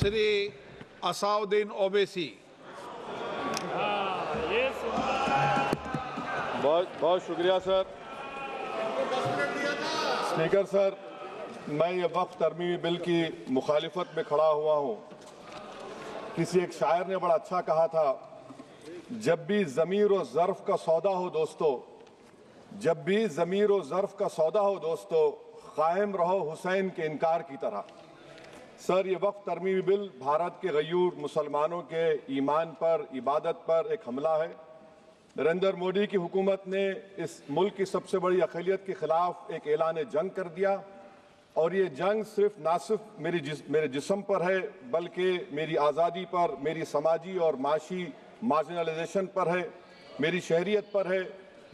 श्री असाउद्दीन ओवैसी। बहुत बहुत शुक्रिया सर। स्पीकर सर, मैं ये वक्फ तरमीमी बिल की मुखालिफत में खड़ा हुआ हूँ। किसी एक शायर ने बड़ा अच्छा कहा था, जब भी ज़मीर और ज़र्फ़ का सौदा हो दोस्तों, जब भी ज़मीर और ज़र्फ़ का सौदा हो दोस्तों, कायम रहो हुसैन के इनकार की तरह। सर, ये वक्फ तरमीमी बिल भारत के गयूर मुसलमानों के ईमान पर, इबादत पर एक हमला है। नरेंद्र मोदी की हुकूमत ने इस मुल्क की सबसे बड़ी अक़लियत के खिलाफ एक ऐलान जंग कर दिया, और ये जंग सिर्फ मेरे जिस्म पर है, बल्कि मेरी आज़ादी पर, मेरी समाजी और माशी मार्जिनलाइजेशन पर है, मेरी शहरियत पर है,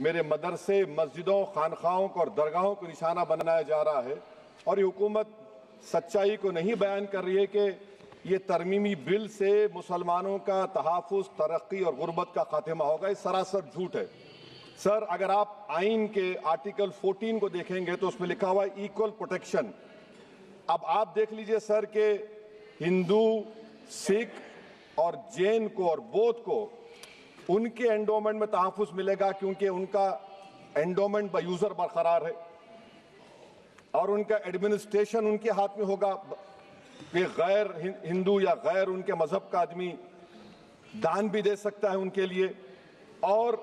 मेरे मदरसे, मस्जिदों, खानखाहों को और दरगाहों को निशाना बनाया जा रहा है। और ये हुकूमत सच्चाई को नहीं बयान कर रही है कि ये तरमीमी बिल से मुसलमानों का तहफ़्फ़ुज़, तरक्की और गुर्बत का खात्मा होगा। ये सरासर झूठ है। सर, अगर आप आइन के आर्टिकल 14 को देखेंगे तो उसमें लिखा हुआ है इक्वल प्रोटेक्शन। अब आप देख लीजिए सर कि हिंदू, सिख और जैन को और बौद्ध को उनके एंडोमेंट में तहफ़्फ़ुज़ मिलेगा, क्योंकि उनका एंडोमेंट बाय यूज़र बरकरार है और उनका एडमिनिस्ट्रेशन उनके हाथ में होगा। कि गैर हिंदू या गैर उनके मजहब का आदमी दान भी दे सकता है उनके लिए, और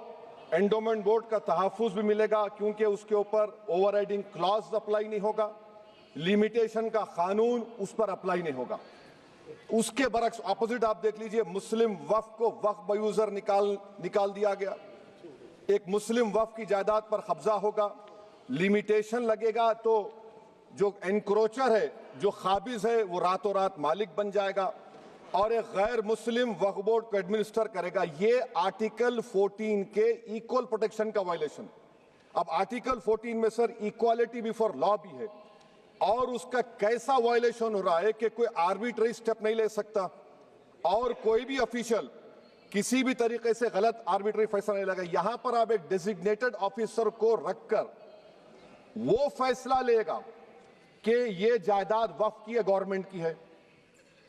एंडोमेंट बोर्ड का तहफ़्फ़ुज़ भी मिलेगा, क्योंकि उसके ऊपर ओवरराइडिंग क्लॉज अप्लाई नहीं होगा, लिमिटेशन का कानून उस पर अप्लाई नहीं होगा। उसके बरक्स ऑपोजिट आप देख लीजिए, मुस्लिम वक्फ को वक्फ बाय यूज़र निकाल दिया गया। एक मुस्लिम वक्फ की जायदाद पर कब्जा होगा, लिमिटेशन लगेगा, तो जो एनक्रोचर है, जो खाबिज है, वो रातों रात मालिक बन जाएगा और एक गैर मुस्लिम वक्फ बोर्ड को एडमिनिस्टर करेगा। ये आर्टिकल 14 के इक्वल प्रोटेक्शन का वायलेशन। अब आर्टिकल 14 में सर इक्वालिटी बिफोर लॉ भी है, और उसका कैसा वायलेशन हो रहा है कि कोई आर्बिट्रेरी स्टेप नहीं ले सकता और कोई भी ऑफिशियल किसी भी तरीके से गलत आर्बिट्रेरी फैसला नहीं लगा। यहां पर आप एक डेजिग्नेटेड ऑफिसर को रखकर वो फैसला लेगा कि ये जायदाद वक्फ की है, गवर्नमेंट की है।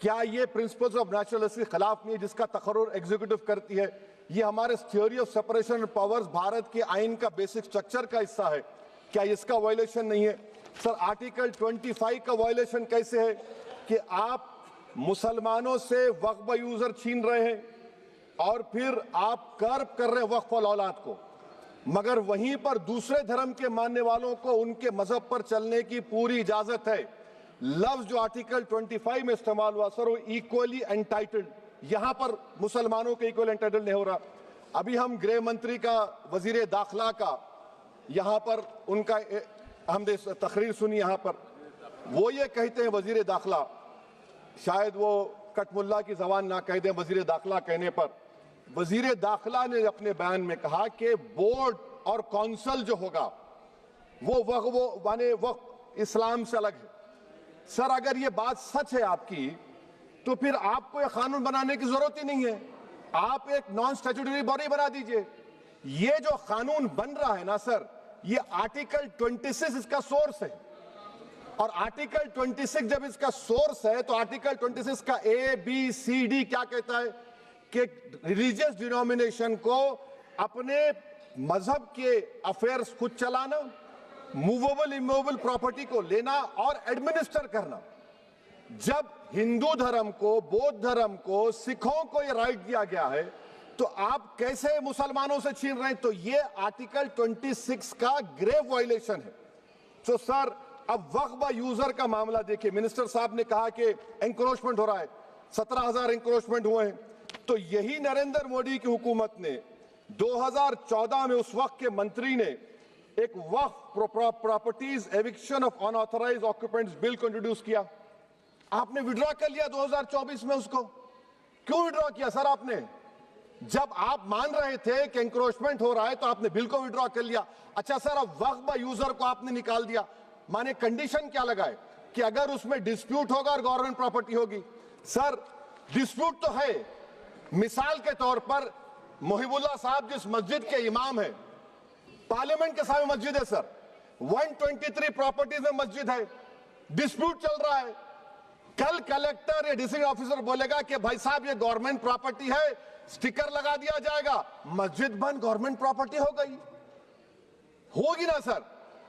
क्या ये प्रिंसिपल्स ऑफ नेचुरल के खिलाफ नहीं है, जिसका तकर्रुर एग्जीक्यूटिव करती है? ये हमारे theory of separation of powers, Bharat के आइन का बेसिक स्ट्रक्चर का हिस्सा है। क्या इसका वायलेशन नहीं है? सर, आर्टिकल 25 का वायलेशन कैसे है कि आप मुसलमानों से वक्फ बाय यूज़र छीन रहे हैं और फिर आप कर्ब कर रहे हैं वक्फ वाल औलाद को, मगर वहीं पर दूसरे धर्म के मानने वालों को उनके मजहब पर चलने की पूरी इजाजत है। लफ्ज जो आर्टिकल 25 में इस्तेमाल हुआ सर, वो इक्वली एंटाइटल्ड, यहां पर मुसलमानों के इक्वल एंटाइटल्ड नहीं हो रहा। अभी हम गृह मंत्री का, वजीर दाखिला का यहां पर उनका हमने तकरीर सुनी, यहां पर वो ये कहते हैं, वजीर दाखिला, शायद वो कटमुल्ला की जबान ना कह दें, वजीर दाखिला कहने पर वजीर दाखिला ने अपने बयान में कहा कि बोर्ड और काउंसिल जो होगा वो माने वक्फ इस्लाम से अलग है। सर, अगर ये बात सच है आपकी, तो फिर आपको एक कानून बनाने की जरूरत ही नहीं है, आप एक नॉन स्टैट्यूटरी बॉडी बना दीजिए। ये जो कानून बन रहा है ना सर, ये आर्टिकल 26 इसका सोर्स है, और आर्टिकल 26 जब इसका सोर्स है तो आर्टिकल 26 का ABCD क्या कहता है कि रिलीजियस डिनोमिनेशन को अपने मजहब के अफेयर्स खुद चलाना, मूवेबल इमूवेबल प्रॉपर्टी को लेना और एडमिनिस्टर करना। जब हिंदू धर्म को, बौद्ध धर्म को, सिखों को यह राइट दिया गया है, तो आप कैसे मुसलमानों से छीन रहे हैं? तो ये आर्टिकल 26 का ग्रेव वायलेशन है। तो सर, अब वक्फ बाय यूजर का मामला देखिए, मिनिस्टर साहब ने कहा कि एंक्रोचमेंट हो रहा है, 17,000 एंक्रोचमेंट हुए हैं। तो यही नरेंद्र मोदी की हुकूमत ने 2014 में उस वक्त के मंत्री ने एक Waqf properties eviction of unauthorised occupants bill को इंट्रोड्यूस किया। आपने विड्रॉ कर लिया 2024 में उसको। क्यों विड्रॉ किया सर आपने? जब आप मान रहे थे कि एंक्रोचमेंट हो रहा है तो आपने बिल को विड्रॉ कर लिया। अच्छा सर, अब वक्फ बाय यूजर को आपने निकाल दिया, माने कंडीशन क्या लगाए कि अगर उसमें डिस्प्यूट होगा और गवर्नमेंट प्रॉपर्टी होगी। सर, डिस्प्यूट तो है। मिसाल के तौर पर मोहिबुल्लाह साहब जिस मस्जिद के इमाम है, पार्लियामेंट के सामने मस्जिद है सर, 123 प्रॉपर्टीज में मस्जिद है, डिस्प्यूट चल रहा है, कल कलेक्टर या डिस्ट्रिक्ट ऑफिसर बोलेगा कि भाई साहब ये गवर्नमेंट प्रॉपर्टी है, स्टिकर लगा दिया जाएगा, मस्जिद बंद गवर्नमेंट प्रॉपर्टी हो गई, होगी ना सर।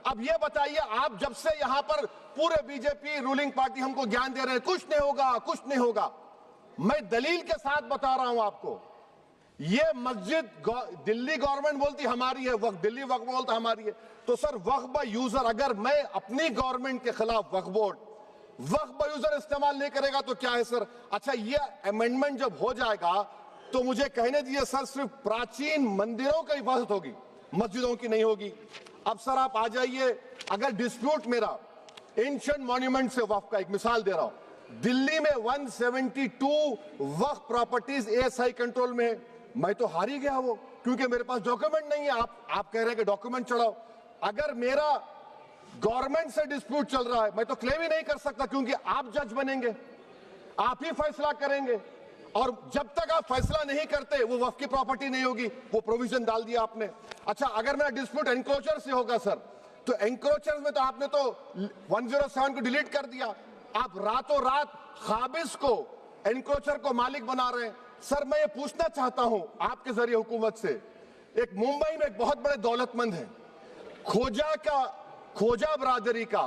अब ये बताइए, आप जब से यहां पर पूरे बीजेपी रूलिंग पार्टी हमको ज्ञान दे रहे हैं कुछ नहीं होगा, कुछ नहीं होगा, मैं दलील के साथ बता रहा हूं आपको। ये मस्जिद दिल्ली गवर्नमेंट बोलती हमारी है, वक्फ दिल्ली वक्फ बोलता हमारी है, तो सर वक्फ बाय यूजर, अगर मैं अपनी गवर्नमेंट के खिलाफ वक्फ बोर्ड वक्फ बाय यूजर इस्तेमाल नहीं करेगा तो क्या है सर। अच्छा, ये अमेंडमेंट जब हो जाएगा तो मुझे कहने दीजिए सर, सिर्फ प्राचीन मंदिरों की हिफाजत होगी, मस्जिदों की नहीं होगी। अब सर आप आ जाइए, अगर डिस्प्यूट मेरा एंशिएंट मॉन्यूमेंट से वक्फ का, एक मिसाल दे रहा हूं, दिल्ली में 172 वक्फ प्रॉपर्टीज एएसआई कंट्रोल में है, मैं तो हार ही गया वो, क्योंकि मेरे पास डॉक्यूमेंट नहीं है। आप कह रहे हैं कि डॉक्यूमेंट चढ़ाओ, अगर मेरा गवर्नमेंट से डिस्प्यूट चल रहा है मैं तो क्लेम ही नहीं कर सकता, क्योंकि आप जज बनेंगे, आप ही फैसला करेंगे, और जब तक आप फैसला नहीं करते वो वक्फ की प्रॉपर्टी नहीं होगी, वो प्रोविजन डाल दिया आपने। अच्छा, अगर मेरा डिस्प्यूट एनक्रोचर से होगा सर, तो एनक्रोचर में तो आपने तो 107 को डिलीट कर दिया, आप रातों रात खाबिज को, एनक्रोचर को मालिक बना रहे हैं। सर मैं ये पूछना चाहता हूं आपके जरिए हुकूमत से, एक मुंबई में एक बहुत बड़े दौलतमंद है, खोजा बरादरी का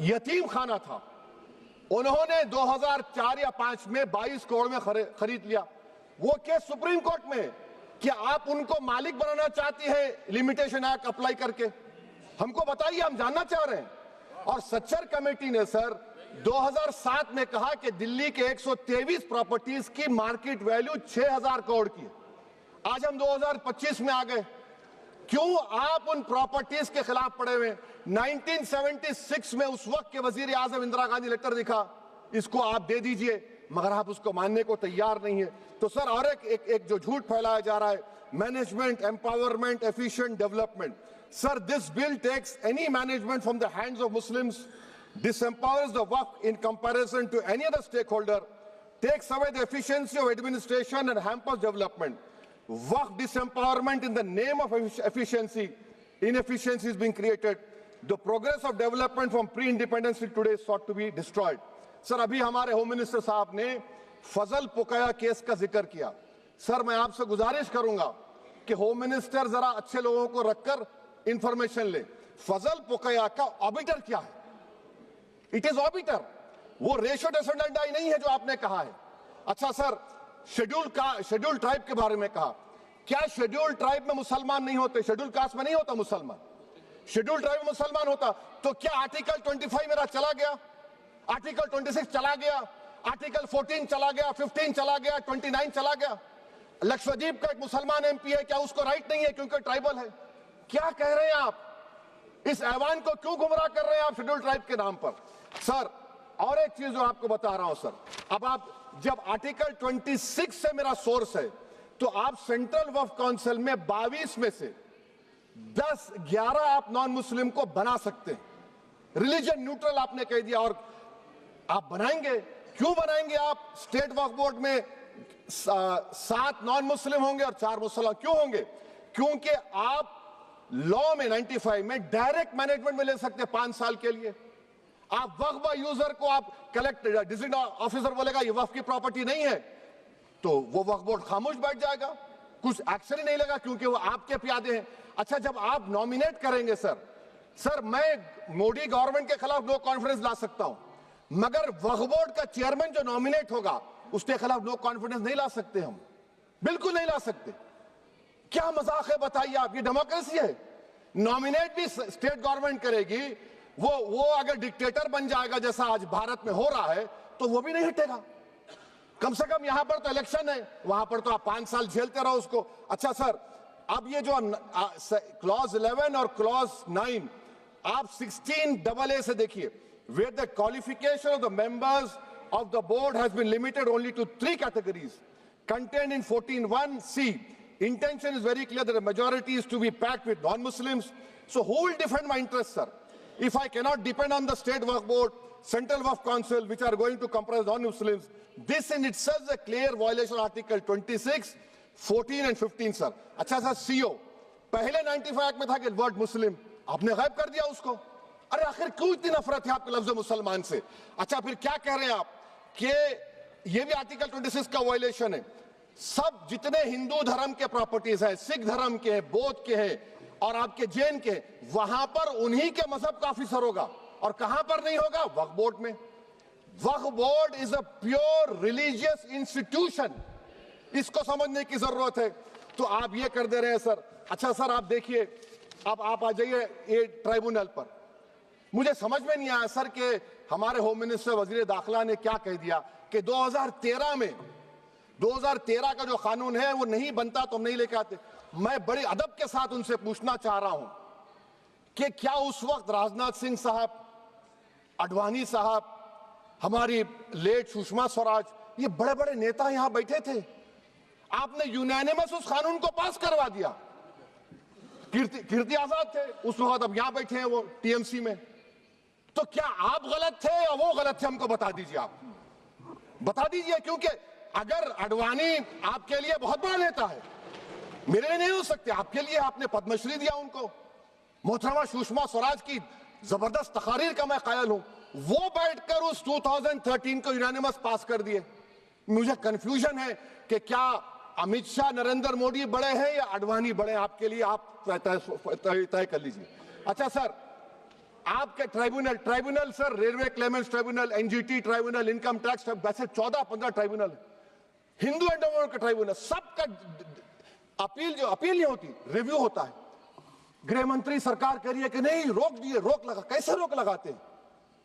यतीम खाना था, उन्होंने 2004 या 5 में 22 करोड़ में खरीद लिया। वो केस सुप्रीम कोर्ट में, क्या आप उनको मालिक बनाना चाहती है लिमिटेशन एक्ट अप्लाई करके? हमको बताइए, हम जानना चाह रहे हैं। और सच्चर कमेटी ने सर 2007 में कहा कि दिल्ली के 123 प्रॉपर्टीज की मार्केट वैल्यू 6000 करोड़ की है। आज हम 2025 में आ गए, क्यों आप उन प्रॉपर्टीज के खिलाफ पड़े हुए? 1976 में उस वक्त के वजीर आजम इंदिरा गांधी लेटर दिखा, इसको आप दे दीजिए, मगर आप उसको मानने को तैयार नहीं है। तो सर और एक जो झूठ फैलाया जा रहा है, management empowerment efficient development, sir this bill takes any management from the hands of Muslims, disempowers the Waqf in comparison to any other stakeholder, takes away the efficiency of administration and hampers development. Waqf disempowerment in the name of efficiency, inefficiency is being created. The progress of development from pre-independence till today sought to be destroyed. Sir अभी हमारे home minister साहब ने फजल पुकाया case का जिक्र किया। Sir मैं आपसे गुजारिश करूंगा कि होम मिनिस्टर जरा अच्छे लोगों को रखकर इंफॉर्मेशन ले। फजल पुकाया का ऑबिटर क्या है? इट इज ऑबिटर, वो रेशो डेसेंडेंटाई नहीं है जो आपने कहा है। अच्छा सर, शेड्यूल ट्राइब के बारे में कहा, क्या शेड्यूल ट्राइब में मुसलमान नहीं होते? शेड्यूल कास्ट में नहीं होता मुसलमान, शेड्यूल ट्राइब में मुसलमान होता। तो क्या आर्टिकल 25 मेरा चला गया, आर्टिकल 26 चला गया, आर्टिकल 14 चला गया, 15 चला गया, 29 चला गया? लक्षद्वीप का एक मुसलमान एमपी है, क्या उसको राइट नहीं है क्योंकि ट्राइबल है? क्या कह रहे हैं आप? इस ऐवान को क्यों गुमराह कर रहे हैं आप शेड्यूल ट्राइब के नाम पर? सर और एक चीज जो आपको बता रहा हूं सर, अब आप जब आर्टिकल 26 से मेरा सोर्स है, तो आप सेंट्रल वक्फ काउंसिल में 22 में से 10-11 आप नॉन मुस्लिम को बना सकते हैं, रिलीजन न्यूट्रल आपने कह दिया, और आप बनाएंगे। क्यों बनाएंगे आप? स्टेट वक्फ बोर्ड में 7 नॉन मुस्लिम होंगे और 4 मुसलमान। क्यों होंगे? क्योंकि आप लॉ में 95 में डायरेक्ट मैनेजमेंट में ले सकते हैं 5 साल के लिए। आप वक्फ बाय यूजर को आप कलेक्टर डिस्ट्रिक्ट ऑफिसर बोलेगा ये वक्फ की प्रॉपर्टी नहीं है, तो वो वक्फ बोर्ड खामोश बैठ जाएगा, कुछ एक्शन ही नहीं लेगा, क्योंकि वो आपके प्यादे हैं। अच्छा, जब आप नॉमिनेट करेंगे सर मैं मोदी गवर्नमेंट के खिलाफ नो कॉन्फिडेंस ला सकता हूं, मगर वक्फ बोर्ड का चेयरमैन जो नॉमिनेट होगा उसके खिलाफ नो कॉन्फिडेंस नहीं ला सकते, हम बिल्कुल नहीं ला सकते। क्या मजाक है बताइए आप? ये डेमोक्रेसी है। नॉमिनेट भी स्टेट गवर्नमेंट करेगी, वो अगर डिक्टेटर बन जाएगा जैसा आज भारत में हो रहा है तो वो भी नहीं हटेगा। कम से कम यहां पर तो इलेक्शन है, वहां पर तो आप 5 साल झेलते रहो उसको। अच्छा सर, अब ये जो क्लॉज 11 और क्लॉज 9 आप 16AA से देखिए, where the qualification of the members of the board has been limited only to 3 categories contained in 14(1)(c). Intention is very clear that the majority is to be packed with non-Muslims. So who will defend my interests, sir? If I cannot depend on the state waqf board, central waqf council, which are going to comprise non-Muslims, this in itself is a clear violation of Article 26, 14 and 15, sir. अच्छा sir, CO पहले 95 act में था कि word मुस्लिम, आपने गायब कर दिया उसको। अरे आखिर क्यों इतनी नफरत है आपके लफ्ज मुसलमान से? अच्छा फिर क्या कह रहे हैं आप कि ये भी आर्टिकल 26 का वायलेशन है। सब जितने हिंदू धर्म के प्रॉपर्टीज है, सिख धर्म के हैं, बौद्ध के हैं और आपके जैन के, वहां पर उन्हीं के मजहब का ऑफिसर होगा। और कहां पर नहीं होगा? वक्फ बोर्ड में। Waqf board is a pure religious institution, इसको समझने की जरूरत है। तो आप ये कर दे रहे हैं सर। अच्छा सर आप देखिए, अब आप आ जाइए ये ट्राइब्यूनल पर। मुझे समझ में नहीं आया सर कि हमारे होम मिनिस्टर वजीर दाखिला ने क्या कह दिया कि 2013 में 2013 का जो कानून है वो नहीं बनता तो हम नहीं लेके आते। मैं बड़े अदब के साथ उनसे पूछना चाह रहा हूं कि क्या उस वक्त राजनाथ सिंह साहब, अडवाणी साहब, हमारी लेट सुषमा स्वराज, ये बड़े बड़े नेता यहां बैठे थे? आपने यूनानिमस उस कानून को पास करवा दिया। कीर्ति आजाद थे उस वक्त, अब यहां बैठे हैं वो टीएमसी में। तो क्या आप गलत थे या वो गलत थे? हमको बता दीजिए, आप बता दीजिए। क्योंकि अगर अडवाणी आपके लिए बहुत बड़ा नेता है, मेरे लिए नहीं हो सकते, आपके लिए आपने पद्मश्री दिया उनको। मोहतरमा सुषमा स्वराज की जबरदस्त तकारीर का मैं कायल हूं, वो बैठकर उस 2013 को यूनानिमस पास कर दिए। मुझे कंफ्यूजन है कि क्या अमित शाह, नरेंद्र मोदी बड़े हैं या अडवाणी बड़े हैं? आपके लिए आप तय कर लीजिए। अच्छा सर, आपके tribunal sir, railway Clements tribunal, NGT tribunal, income tax, वैसे 14-15 ट्राइब्यूनल, हिंदू एंडोवर का ट्राइब्यूनल, सबका अपील नहीं होती, रिव्यू होता है। गृह मंत्री सरकार कह रही है कि नहीं रोक दिए, रोक लगा। कैसे रोक लगाते हैं?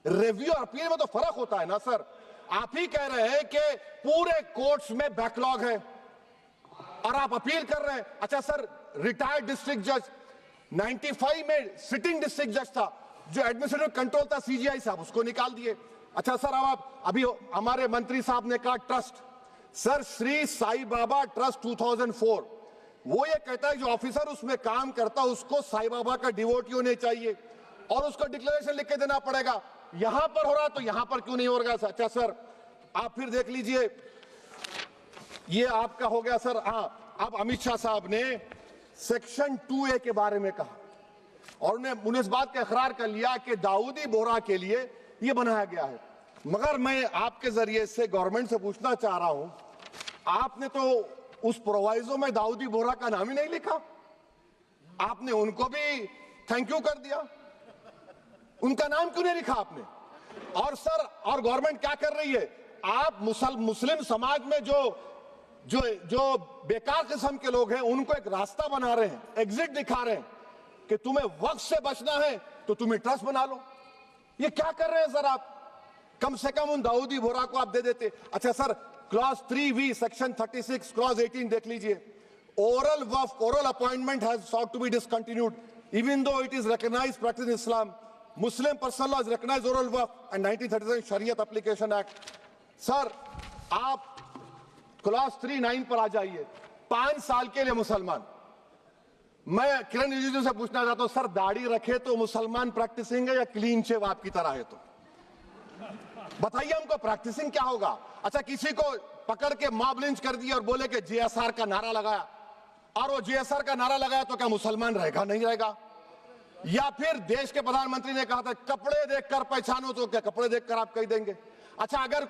रिव्यू और अपील में तो फर्क होता है ना सर। आप ही कह रहे हैं कि पूरे कोर्ट्स में बैकलॉग है और आप अपील कर रहे हैं। अच्छा सर, रिटायर्ड डिस्ट्रिक्ट जज 95 में सिटिंग डिस्ट्रिक्ट जज था, जो एडमिनिस्ट्रेटिव कंट्रोल था सीजीआई साहब, उसको निकाल दिए। अच्छा सर, अब आप अभी हमारे मंत्री साहब ने कहा trust, sir Shri Sai Baba trust 2004, वो ये कहता है जो ऑफिसर उसमें काम करता है उसको साई बाबा का डिवोटी होने चाहिए और उसको डिक्लेरेशन लिख के देना पड़ेगा। यहां पर हो रहा तो यहां पर क्यों नहीं हो रहा? अच्छा सर आप फिर देख लीजिए, ये आपका हो गया सर। हाँ, अब अमित शाह साहब ने सेक्शन 2A के बारे में कहा और उन्हें इस बात का इकरार कर लिया कि दाऊदी बोहरा के लिए ये बनाया गया है। मगर मैं आपके जरिए से गवर्नमेंट से पूछना चाह रहा हूं, आपने तो उस प्रोवाइजो में दाऊदी बोहरा का नाम ही नहीं लिखा, आपने उनको भी थैंक यू कर दिया, उनका नाम क्यों नहीं लिखा आपने? और सर, और गवर्नमेंट क्या कर रही है? आप मुस्लिम समाज में जो बेकार किस्म के लोग हैं उनको एक रास्ता बना रहे हैं, एग्जिट दिखा रहे हैं कि तुम्हें वक्त से बचना है तो तुम्हें ट्रस्ट बना लो। ये क्या कर रहे हैं सर आप? कम से कम उन दाऊदी बोहरा को आप दे देते। अच्छा sir, clause 3V section 36 clause 18 देख लीजिए। Oral Waqf, oral appointment has sought to be discontinued even though it is recognized practice in Islam. Muslim personal law has recognized oral waqf and 1937 Shariat Application Act. Sir आप clause 39 पर आ जाइए। 5 साल के लिए मुसलमान, मैं किरण रिजिजू से पूछना चाहता हूं, सर दाढ़ी रखे तो मुसलमान प्रैक्टिसिंग है या क्लीन शेव आपकी तरह है? तो बताइए हमको, प्रैक्टिसिंग क्या होगा? अच्छा, किसी को पकड़ के मॉब लिंच कर दिया और बोले कि JSR का नारा लगाया, और वो JSR का नारा लगाया तो क्या मुसलमान रहेगा? नहीं रहेगा। या फिर देश के प्रधानमंत्री ने कहा था कपड़े देखकर पहचानो, तो क्या कपड़े देखकर आप कह देंगे? अच्छा, अगर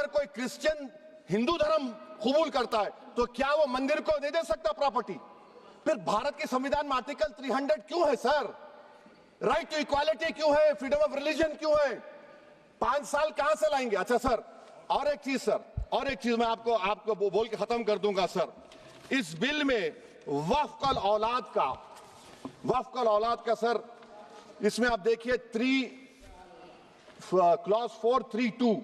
कोई क्रिश्चियन हिंदू धर्म कबूल करता है तो क्या वो मंदिर को दे सकता प्रॉपर्टी? फिर भारत के संविधान में आर्टिकल 300 क्यों है सर? राइट टू इक्वालिटी क्यों है? फ्रीडम ऑफ रिलीजन क्यों है? 5 साल कहां से लाएंगे? अच्छा सर, और एक चीज सर, और एक चीज मैं आपको बोल के खत्म कर दूंगा सर। इस बिल में वक्फ औलाद का सर, इसमें आप देखिए clause 432,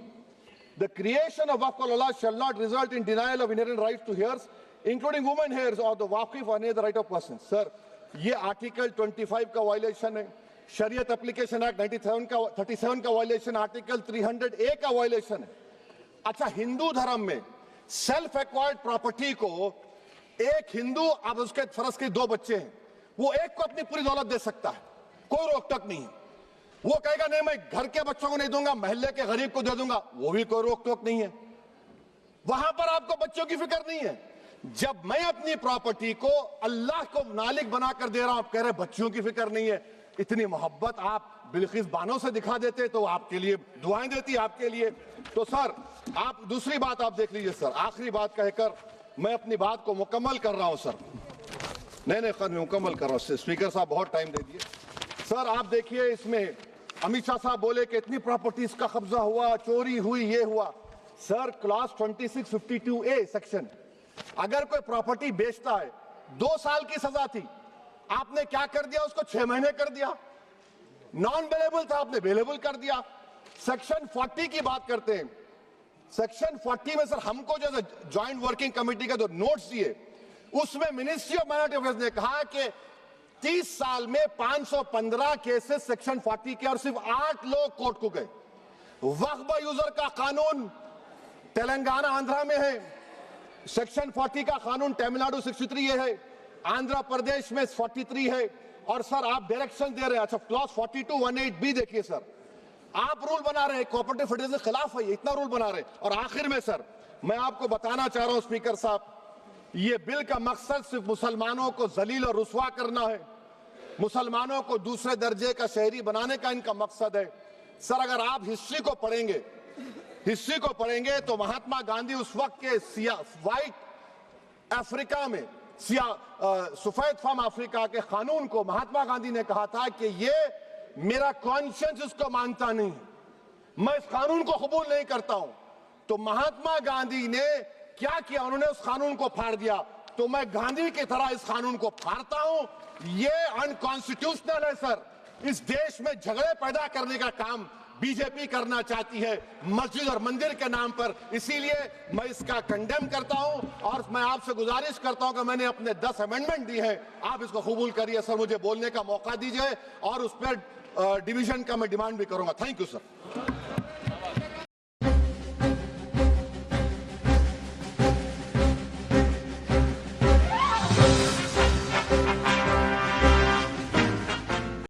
the creation of waqf al-awlad shall not result in denial of inherent rights to heirs, including women heirs or the waqif or any other right of person. Sir ये article 25 का violation है, शरीयत application act 37 का violation, article 300A का violation है। अच्छा, हिंदू धर्म में सेल्फ एक्वायर्ड प्रॉपर्टी को एक हिंदू, अब उसके फर्ज के 2 बच्चे हैं, वो एक को अपनी पूरी दौलत दे सकता है, कोई रोक टोक नहीं है। वो कहेगा नहीं मैं घर के बच्चों को नहीं दूंगा, मोहल्ले के गरीब को दे दूंगा, वो भी कोई रोक टोक नहीं है। वहां पर आपको बच्चों की फिक्र नहीं है। जब मैं अपनी प्रॉपर्टी को अल्लाह को मालिक बनाकर दे रहा हूं, आप कह रहे बच्चों की फिक्र नहीं है। इतनी मोहब्बत आप बिल्किस बानो से दिखा देते तो आपके लिए दुआएं देती आपके लिए। तो सर आप दूसरी बात आप देख लीजिए सर, आखिरी बात कहकर मैं अपनी बात को मुकम्मल कर रहा हूं सर। नहीं खैर मैं मुकम्मल कर रहा हूं, स्पीकर साहब बहुत टाइम दे दिए। सर आप देखिए इसमें अमित शाह साहब बोले कि इतनी प्रॉपर्टीज का कब्जा हुआ, चोरी हुई, ये हुआ। सर क्लॉज 2652A सेक्शन, अगर कोई प्रॉपर्टी बेचता है 2 साल की सजा थी, आपने क्या कर दिया, उसको 6 महीने कर दिया। नॉन बेलेबल था, आपने बेलेबल कर दिया। सेक्शन 40 की बात करते हैं, सेक्शन 40 में सर हमको जो ज्वाइंट वर्किंग कमेटी का जो नोट्स दिए, उसमें मिनिस्ट्री ऑफ माइनॉरिटी अफेयर्स ने कहा कि 30 साल में 515 केसेस सेक्शन 40 के और सिर्फ 8 लोग कोर्ट को गए। वक्फ यूजर का कानून तेलंगाना आंध्रा में है, सेक्शन 40 का कानून तमिलनाडु 63 है, आंध्र प्रदेश में 43 है। और सर आप डायरेक्शन दे रहे हैं, अच्छा क्लॉज 4218B देखिए सर, आप रूल बना रहे हैं, कोऑपरेटिव फेडरलिज्म के खिलाफ है, इतना रूल बना रहे हैं। और आखिर में सर मैं आपको बताना चाह रहा हूं स्पीकर साहब, ये बिल का मकसद सिर्फ मुसलमानों को जलील और रुस्वा करना है, मुसलमानों को दूसरे दर्जे का शहरी बनाने का इनका मकसद है। सर अगर आप हिस्ट्री को पढ़ेंगे तो महात्मा गांधी उस वक्त के व्हाइट अफ्रीका में सफेद फार्म अफ्रीका के कानून को महात्मा गांधी ने कहा था कि ये मेरा कॉन्शियंस इसको मानता नहीं, मैं इस कानून को कबूल नहीं करता हूं। तो महात्मा गांधी ने क्या किया, उन्होंने उस कानून को फाड़ दिया। तो मैं गांधी की तरह इस कानून को फाड़ता हूं, ये अनकॉन्स्टिट्यूशनल है सर। इस देश में झगड़े पैदा करने का काम बीजेपी करना चाहती है मस्जिद और मंदिर के नाम पर, इसीलिए मैं इसका कंडेम करता हूं। और मैं आपसे गुजारिश करता हूं कि मैंने अपने 10 अमेंडमेंट दी है, आप इसको कबूल करिए सर, मुझे बोलने का मौका दीजिए और उस पर डिवीजन का मैं डिमांड भी करूंगा। Thank you sir.